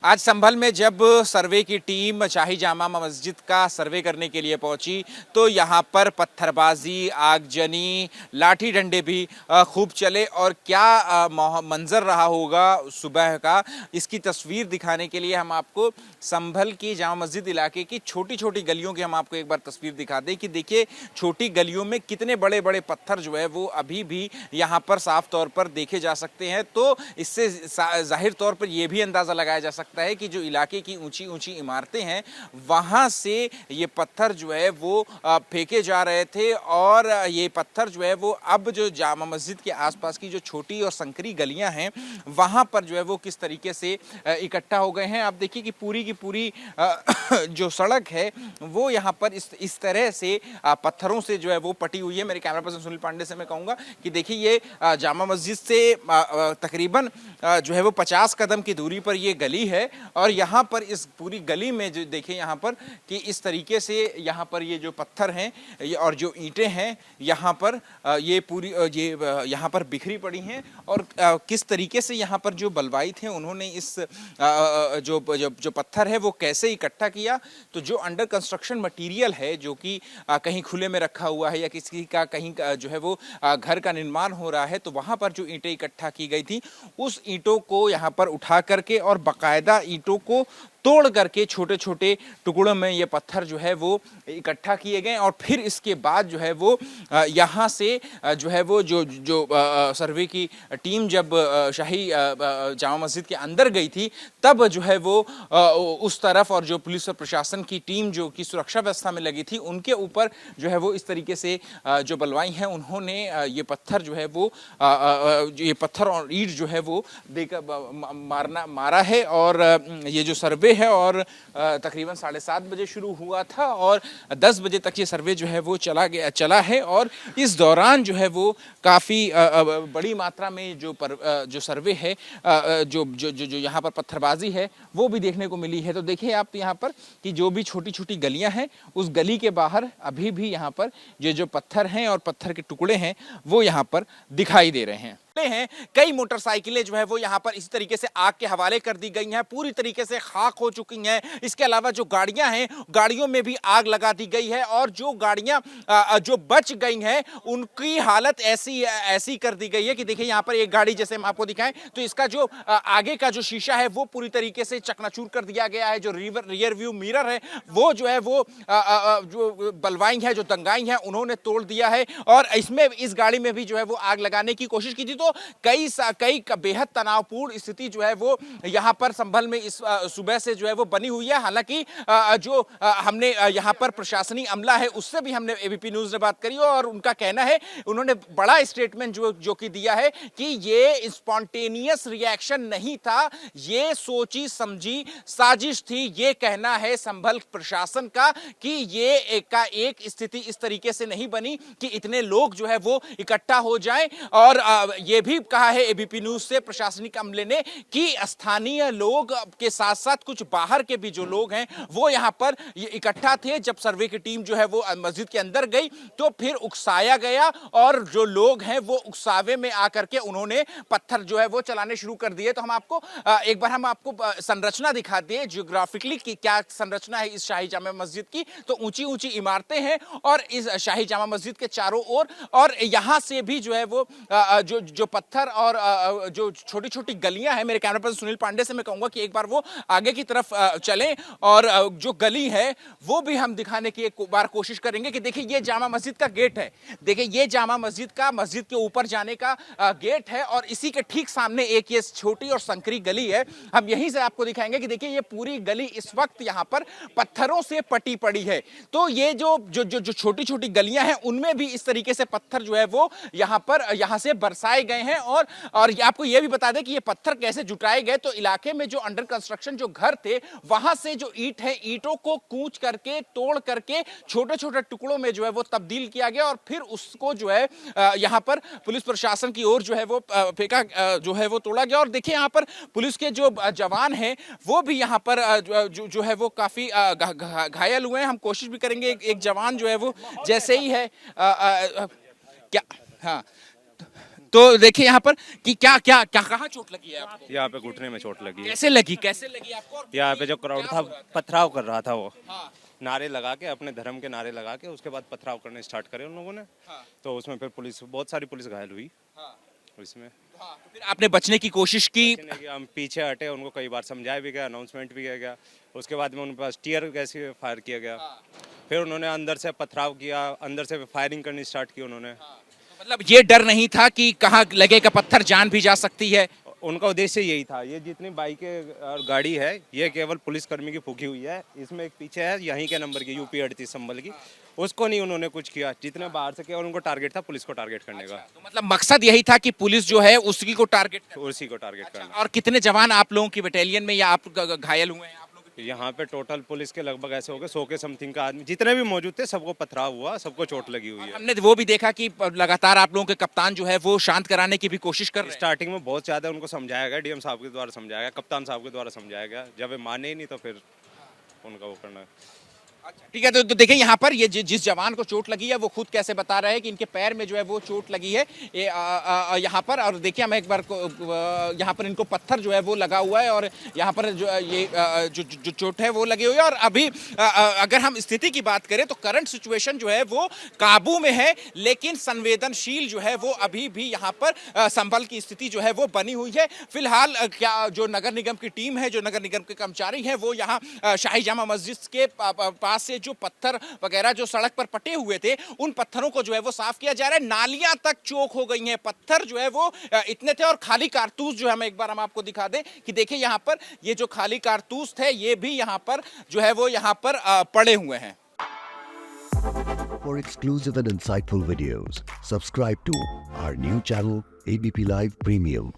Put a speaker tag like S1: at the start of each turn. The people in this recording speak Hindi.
S1: आज संभल में जब सर्वे की टीम शाही जामा मस्जिद का सर्वे करने के लिए पहुंची तो यहां पर पत्थरबाजी, आगजनी, लाठी डंडे भी खूब चले और क्या मंजर रहा होगा सुबह का, इसकी तस्वीर दिखाने के लिए हम आपको संभल की जामा मस्जिद इलाके की छोटी छोटी गलियों की हम आपको एक बार तस्वीर दिखा दें कि देखिए छोटी गलियों में कितने बड़े बड़े पत्थर जो है वो अभी भी यहाँ पर साफ तौर पर देखे जा सकते हैं। तो इससे जाहिर तौर पर यह भी अंदाज़ा लगाया जा सकता है कि जो इलाके की ऊंची ऊंची इमारतें हैं वहां से ये पत्थर जो है वो फेंके जा रहे थे और ये पत्थर जो है वो अब जो जामा मस्जिद के आसपास की जो छोटी और संकरी गलियां हैं वहां पर जो है वो किस तरीके से इकट्ठा हो गए हैं। आप देखिए कि पूरी की पूरी जो सड़क है वो यहाँ पर इस तरह से पत्थरों से जो है वो पटी हुई है। मेरे कैमरा पर्सन सुनील पांडे से मैं कहूँगा कि देखिए ये जामा मस्जिद से तकरीबन जो है वो 50 कदम की दूरी पर ये गली है और यहाँ पर इस पूरी गली में जो देखिए यहाँ पर कि इस तरीके से यहाँ पर ये जो पत्थर हैं और जो ईंटें हैं यहाँ पर ये पूरी ये यहाँ पर बिखरी पड़ी हैं और किस तरीके से यहाँ पर जो बलवाई थे उन्होंने इस जो पत्थर है वो कैसे इकट्ठा किया। तो जो अंडर कंस्ट्रक्शन मटेरियल है जो कि कहीं खुले में रखा हुआ है या किसी का कहीं जो है वो घर का निर्माण हो रहा है तो वहाँ पर जो ईंटें इकट्ठा की गई थी उस ईंटों को यहाँ पर उठा करके और बाकायदा ईंटों को तोड़ करके छोटे छोटे टुकड़ों में ये पत्थर जो है वो इकट्ठा किए गए और फिर इसके बाद जो है वो यहाँ से जो है वो जो सर्वे की टीम जब शाही जामा मस्जिद के अंदर गई थी तब जो है वो उस तरफ और जो पुलिस और प्रशासन की टीम जो कि सुरक्षा व्यवस्था में लगी थी उनके ऊपर जो है वो इस तरीके से जो बलवाई हैं उन्होंने ये पत्थर जो है वो ये पत्थर और ईंट जो है वो देकर मारा है। और ये जो सर्वे है और तकरीबन 7:30 बजे शुरू हुआ था और 10 बजे तक ये सर्वे जो है वो चला है और इस दौरान जो है वो काफ़ी बड़ी मात्रा में जो सर्वे है जो यहाँ पर पत्थरबाजी है वो भी देखने को मिली है। तो देखिए आप यहाँ पर कि जो भी छोटी छोटी गलियाँ हैं उस गली के बाहर अभी भी यहाँ पर जो पत्थर हैं और पत्थर के टुकड़े हैं वो यहाँ पर दिखाई दे रहे हैं। कई मोटरसाइकिलें जो है वो यहाँ पर इसी तरीके से आग के हवाले कर दी गई हैं, पूरी तरीके से खाक हो चुकी हैं। इसके अलावा जो गाड़ियां हैं गाड़ियों में भी आग लगा दी गई है और जो गाड़ियां जो बच गई हैं उनकी हालत ऐसी कर दी गई है कि देखिए यहाँ पर एक गाड़ी जैसे हम आपको दिखाएं तो इसका जो आगे का जो शीशा है वो पूरी तरीके से चकनाचूर कर दिया गया है। जो रियर व्यू मिरर है वो जो है वो जो बलवाई है जो दंगाई है उन्होंने तोड़ दिया है और इसमें इस गाड़ी में भी जो है वो आग लगाने की कोशिश की थी। तो कई बेहद तनावपूर्ण स्थिति जो है वो यहां पर संभल में इस सुबह से जो है वो बनी हुई है। हालांकि जो हमने यहां पर प्रशासनिक अमला है उससे भी हमने एबीपी न्यूज ने बात करी और उनका कहना है उन्होंने बड़ा स्टेटमेंट जो कि दिया है कि ये स्पॉन्टेनियस रिएक्शन नहीं था, ये सोची समझी साजिश थी। ये कहना है संभल प्रशासन का कि ये एक स्थिति इस तरीके से नहीं बनी कि इतने लोग जो है वो इकट्ठा हो जाएं। और ये भी कहा है एबीपी न्यूज से प्रशासनिक अमले ने कि स्थानीय लोग के साथ साथ कुछ बाहर के भी जो लोग हैं वो यहां पर इकट्ठा थे। जब सर्वे की टीम जो है वो मस्जिद के अंदर गई तो फिर उकसाया गया और जो लोग हैं वो उकसावे में आकर के उन्होंने पत्थर जो है वो चलाने शुरू कर दिए। तो हम आपको एक बार हम आपको संरचना दिखा दें जियोग्राफिकली कि क्या संरचना है इस शाही जामा मस्जिद की। तो ऊंची ऊंची इमारतें हैं और इस शाही जामा मस्जिद के चारों ओर और यहां से भी जो है वो जो पत्थर और जो छोटी छोटी गलियां हैं। मेरे कैमरा पर्सन सुनील पांडे से मैं कहूंगा कि एक बार वो आगे की तरफ चलें और जो गली है वो भी हम दिखाने की एक बार कोशिश करेंगे कि देखिए ये जामा मस्जिद का गेट है। देखिए ये जामा मस्जिद के ऊपर जाने का गेट है और इसी के ठीक सामने एक ये छोटी और संकरी गली है। हम यहीं से आपको दिखाएंगे कि देखिए ये पूरी गली इस वक्त यहाँ पर पत्थरों से पटी पड़ी है। तो ये जो छोटी छोटी गलियां हैं उनमें भी इस तरीके से पत्थर जो है वो यहाँ से बरसाए गए हैं। और आपको यह भी बता दें कि ये पत्थर कैसे जुटाए गए। तो इलाके में जो अंडर कंस्ट्रक्शन जो घर थे वहां से जो ईंट है ईंटों को कूच करके तोड़ करके छोटे छोटे टुकड़ों में जो है वो तब्दील किया गया और फिर उसको जो है यहाँ पर पुलिस प्रशासन की ओर जो है वो फेंका जो है वो तोड़ा गया। और देखिए यहाँ पर पुलिस के जो जवान हैं वो भी यहाँ पर जो है वो काफी घायल हुए हैं। हम कोशिश भी करेंगे एक जवान जो है वो जैसे ही है क्या हाँ तो देखिए यहाँ पर कि क्या क्या क्या कहाँ चोट लगी है आपको?
S2: यहाँ पे घुटने में चोट लगी है।
S1: कैसे लगी आपको? और
S2: यहाँ पे जो क्राउड
S1: क्या
S2: था
S1: हो रहा
S2: पथराव कर रहा था वो,
S1: हाँ,
S2: नारे लगा के, अपने धर्म के नारे लगा के उसके बाद पथराव करने स्टार्ट करे उन लोगों ने।
S1: हाँ,
S2: तो उसमें फिर पुलिस, बहुत सारी पुलिस घायल हुई
S1: हाँ,
S2: इसमें।
S1: हाँ। तो फिर आपने बचने की कोशिश की?
S2: बचने की हम पीछे हटे, उनको कई बार समझाया भी गया, अनाउंसमेंट भी किया गया। उसके बाद में उनके पास टीयर गैस फायर किया गया।
S1: हाँ,
S2: फिर उन्होंने अंदर से पथराव किया, अंदर से फायरिंग करनी स्टार्ट की उन्होंने।
S1: हाँ। तो मतलब ये डर नहीं था कि कहाँ लगेगा पत्थर, जान भी जा सकती है?
S2: उनका उद्देश्य यही था। ये जितनी बाइकें और गाड़ी है ये केवल पुलिसकर्मी की फूकी हुई है। इसमें एक पीछे है यहीं के नंबर की, यूपी 38 संभल की, उसको नहीं उन्होंने कुछ किया। जितने बाहर से किया उनको टारगेट था पुलिस को टारगेट करने का।
S1: तो मतलब मकसद यही था कि पुलिस जो है उसी को टारगेट करना।
S2: उसी को टारगेट करना।
S1: और कितने जवान आप लोगों की बटालियन में या आप घायल हुए हैं आप लोग?
S2: यहाँ पे टोटल पुलिस के लगभग ऐसे हो गए 100 के समथिंग का आदमी, जितने भी मौजूद थे सबको पथराव हुआ, सबको चोट लगी हुई है।
S1: हमने वो भी देखा कि लगातार आप लोगों के कप्तान जो है वो शांत कराने की भी कोशिश कर रहे हैं।
S2: स्टार्टिंग में बहुत ज्यादा उनको समझाया गया, डीएम साहब के द्वारा समझाया गया, कप्तान साहब के द्वारा समझाया गया। जब वे माने ही नहीं तो फिर उनका वो करना है।
S1: ठीक है, तो देखिए यहाँ पर ये जिस जवान को चोट लगी है वो खुद कैसे बता रहे हैं कि इनके पैर में जो है वो चोट लगी है ये यहाँ पर। और देखिए हम एक बार को यहाँ पर इनको पत्थर जो है वो लगा हुआ है और यहाँ पर जो ये जो चोट है वो लगी हुई है। और अभी अगर हम स्थिति की बात करें तो करंट सिचुएशन जो है वो काबू में है, लेकिन संवेदनशील जो है वो अभी भी यहाँ पर संभल की स्थिति जो है वो बनी हुई है। फिलहाल क्या जो नगर निगम की टीम है, जो नगर निगम के कर्मचारी हैं, वो यहाँ शाही जामा मस्जिद के पास से जो पत्थर वगैरह जो सड़क पर पटे हुए थे उन पत्थरों को जो है वो साफ किया जा रहा है। नालियां तक चौक हो गई हैं, पत्थर जो है वो इतने थे। और खाली कारतूस जो है हम एक बार हम आपको दिखा दें कि देखिए यहाँ पर ये जो खाली कारतूस थे ये भी यहाँ पर जो है वो यहाँ पर पड़े हुए हैं।
S3: For exclusive and insightful videos, subscribe to our new channel ABP Live Premium.